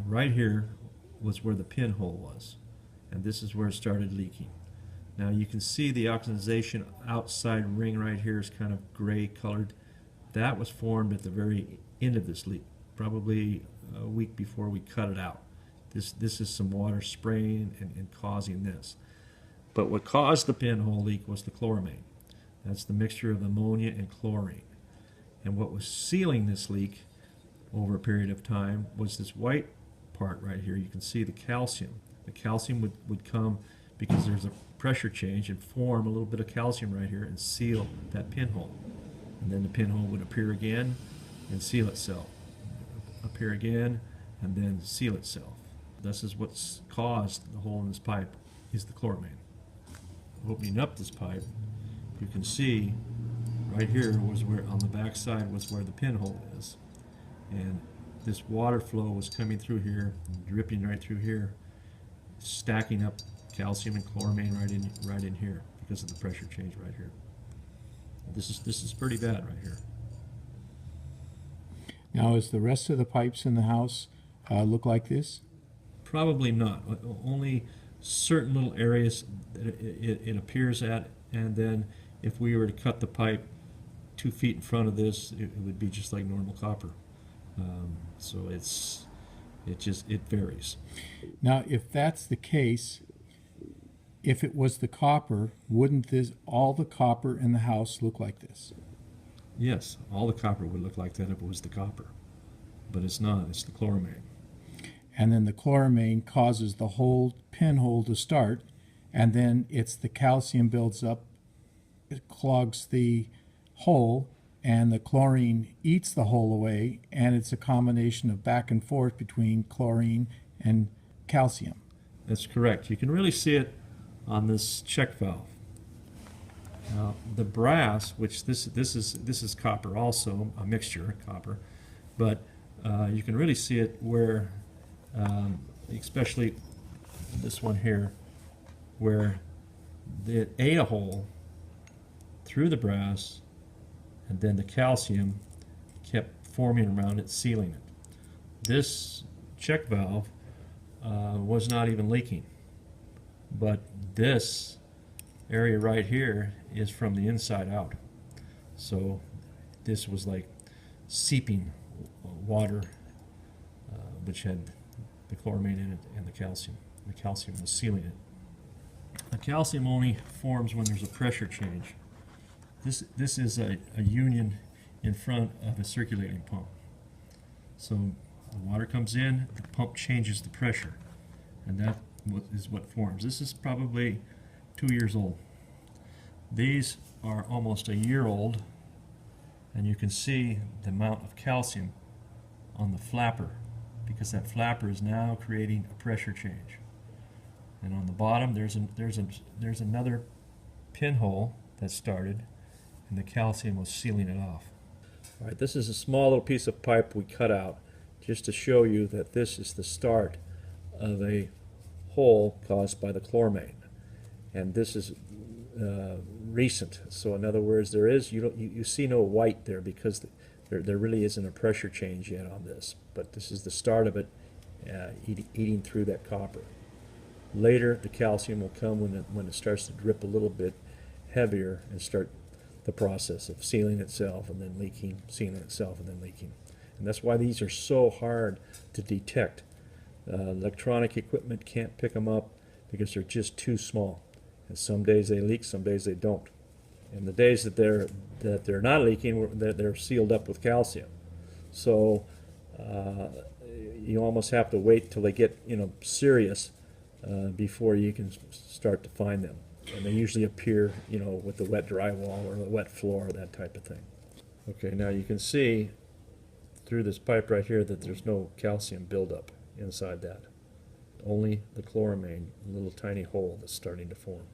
right here was where the pinhole was, and this is where it started leaking. Now you can see the oxidization outside ring right here is kind of gray colored. That was formed at the very end of this leak, probably a week before we cut it out. This is some water spraying and causing this. But what caused the pinhole leak was the chloramine. That's the mixture of ammonia and chlorine. And what was sealing this leak over a period of time was this white part right here. You can see the calcium. The calcium would come because there's a pressure change and form a little bit of calcium right here and seal that pinhole. And then the pinhole would appear again and seal itself. Appear again and then seal itself. This is what's caused the hole in this pipe, is the chloramine. Opening up this pipe, you can see right here was where, on the back side, was where the pinhole is. And this water flow was coming through here, dripping right through here, stacking up calcium and chloramine right in here because of the pressure change right here. This is pretty bad right here. Now, is the rest of the pipes in the house look like this? Probably not. Only certain little areas that it appears at, and then if we were to cut the pipe 2 feet in front of this, it would be just like normal copper. So it varies. Now, if that's the case, if it was the copper, wouldn't all the copper in the house look like this? Yes, all the copper would look like that if it was the copper, but it's not. It's the chloramine. And then the chloramine causes the whole pinhole to start, and then it's the calcium builds up, it clogs the hole, and the chlorine eats the hole away, and it's a combination of back and forth between chlorine and calcium. That's correct. You can really see it on this check valve. Now, the brass, which this is copper also, a mixture copper, but you can really see it where, especially this one here, where it ate a hole through the brass, and then the calcium kept forming around it, sealing it. This check valve was not even leaking, but this area right here is from the inside out. So this was like seeping water, which had the chloramine in it and the calcium. The calcium was sealing it. The calcium only forms when there's a pressure change. This is a union in front of a circulating pump. So the water comes in, the pump changes the pressure, and that is what forms. This is probably 2 years old. These are almost a year old, and you can see the amount of calcium on the flapper, because that flapper is now creating a pressure change. And on the bottom there's another pinhole that started, and the calcium was sealing it off. All right, this is a small little piece of pipe we cut out just to show you that this is the start of a hole caused by the chloramine, and this is recent. So in other words, you see no white there because there really isn't a pressure change yet on this, but this is the start of it eating through that copper. Later the calcium will come when it starts to drip a little bit heavier and start the process of sealing itself and then leaking, sealing itself and then leaking. And that's why these are so hard to detect. Electronic equipment can't pick them up because they're just too small. And some days they leak, some days they don't. And the days that they're not leaking, they're sealed up with calcium. So you almost have to wait till they get serious before you can start to find them. And they usually appear with the wet drywall or the wet floor, that type of thing. Okay, now you can see through this pipe right here that there's no calcium buildup inside that. Only the chloramine, a little tiny hole that's starting to form.